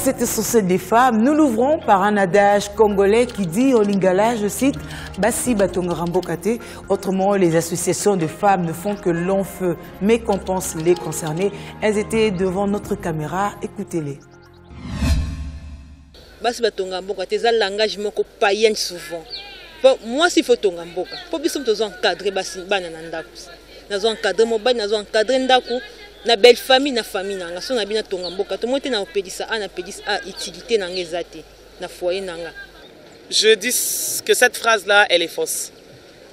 cette société des femmes, nous l'ouvrons par un adage congolais qui dit au Lingala, je cite, Bassi Batonga Rambokate. Autrement, les associations de femmes ne font que long feu, mais qu'en pensent les concernés? Elles étaient devant notre caméra, écoutez-les. Bassi Batonga Rambokate, c'est un langage moko païen souvent. Moi, si faut tonga mboka, pour que nous encadrer Bassi Bananandaku. Nous encadrer mobile, nous encadrer ndaku. Na belle famille, na famille, na son abina tonga mboka. Tout le monde est na opédissa, na pédissa, utilité na ngezate, na foyer nanga. Je dis que cette phrase-là, elle est fausse.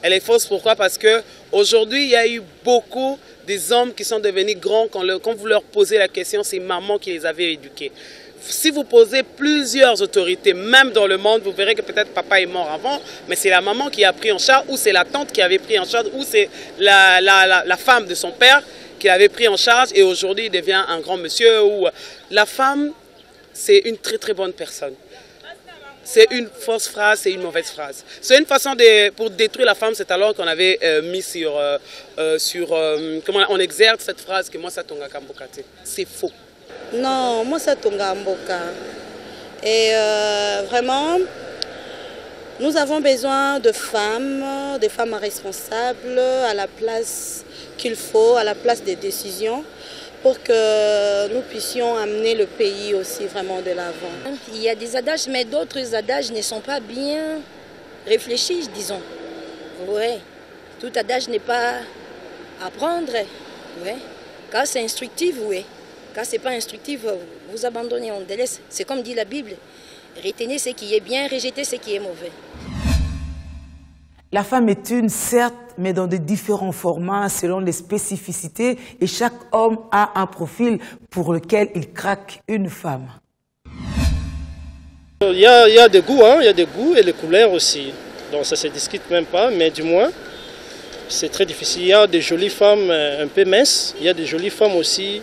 Elle est fausse pourquoi? Parce que aujourd'hui, il y a eu beaucoup des hommes qui sont devenus grands quand vous leur posez la question, c'est maman qui les avait éduqués. Si vous posez plusieurs autorités, même dans le monde, vous verrez que peut-être papa est mort avant, mais c'est la maman qui a pris en charge, ou c'est la tante qui avait pris en charge, ou c'est la femme de son père qui avait pris en charge et aujourd'hui il devient un grand monsieur. Ou la femme, c'est une très très bonne personne. C'est une fausse phrase, c'est une mauvaise phrase. C'est une façon pour détruire la femme, c'est alors qu'on avait mis comment on exerce cette phrase que moi ça tonga kambokate. C'est faux. Non, moi ça tonga mboka. Et vraiment, nous avons besoin de femmes responsables à la place qu'il faut, à la place des décisions, pour que nous puissions amener le pays aussi vraiment de l'avant. Il y a des adages, mais d'autres adages ne sont pas bien réfléchis, disons. Ouais. Tout adage n'est pas à prendre. Ouais. Quand c'est instructif, oui. Quand ce n'est pas instructif, vous abandonnez, on délaisse. C'est comme dit la Bible. Retenez ce qui est bien, rejetez ce qui est mauvais. La femme est une, certes, mais dans de différents formats selon les spécificités et chaque homme a un profil pour lequel il craque une femme. Il y a des goûts, hein, il y a des goûts et les couleurs aussi. Donc ça ne se discute même pas, mais du moins, c'est très difficile. Il y a des jolies femmes un peu minces, il y a des jolies femmes aussi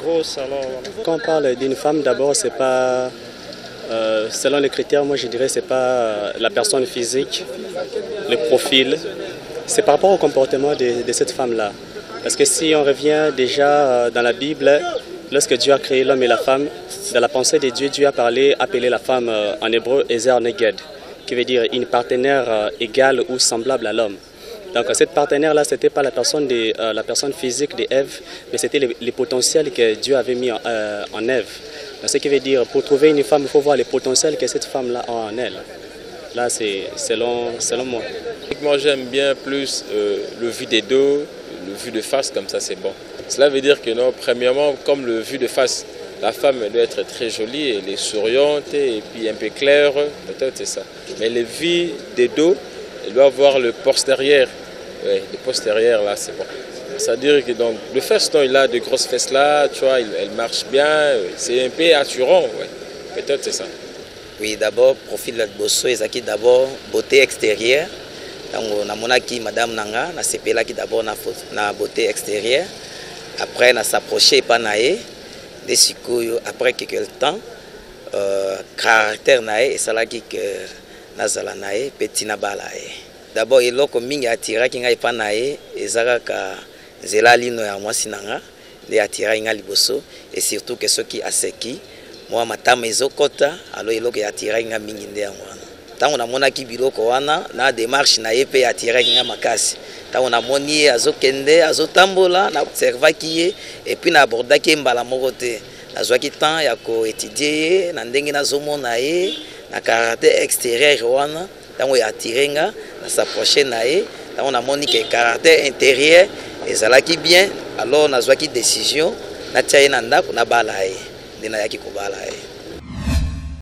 grosses. Alors, quand on parle d'une femme, d'abord, c'est pas... selon les critères, moi je dirais que ce n'est pas la personne physique, le profil, c'est par rapport au comportement de cette femme-là. Parce que si on revient déjà dans la Bible, lorsque Dieu a créé l'homme et la femme, dans la pensée de Dieu, Dieu a appelé la femme en hébreu Ezer Neged, qui veut dire une partenaire égale ou semblable à l'homme. Donc cette partenaire-là, ce n'était pas la personne physique d'Ève, mais c'était les potentiels que Dieu avait mis en Ève. Ce qui veut dire, pour trouver une femme, il faut voir les potentiels que cette femme-là a en elle. Là, c'est selon moi. Moi, j'aime bien plus le vu des dos, le vu de face, comme ça, c'est bon. Cela veut dire que, non, premièrement, comme le vu de face, la femme doit être très jolie, elle est souriante et puis un peu claire, peut-être c'est ça. Mais le vu des dos, elle doit avoir le postérieur. Ouais, le postérieur, là, c'est bon. C'est-à-dire que donc, le feston, il a de grosses fesses là, tu vois, elle marche bien, c'est un peu assurant, ouais. Peut-être c'est ça. Oui, d'abord, profil de bosso, ezaki d'abord beauté extérieure. Donc, on a monaki madame Nanga, na sepela qui d'abord na beauté extérieure. Après, on a s'approché pas naé. Après quelques temps, caractère naé, et ça là qui que nazala naé, petit nabalaé. D'abord, il a mingi attiré qui n'a pas naé, et ça ka zela lino ya mwasi nanga les atira inga liboso et surtout que ceux qui aseki moi matama ezokota alors eloko ya atira inga mingi nde ya mwana tango na mona ki biloko wana na démarche na yepe atira inga makasi tango na moni azokende azotambola na observa ki et puis na aborda ki mbala moko te azwaki temps ya ko étudier na ndenge na zomona ye na caractère extérieur wana tango ya atirenga na s'approcher na ye tango na moni que caractère intérieur ezalaki bien alors nazwaki décision natia ye na ndako na bala ye nde nayaki kobala ye.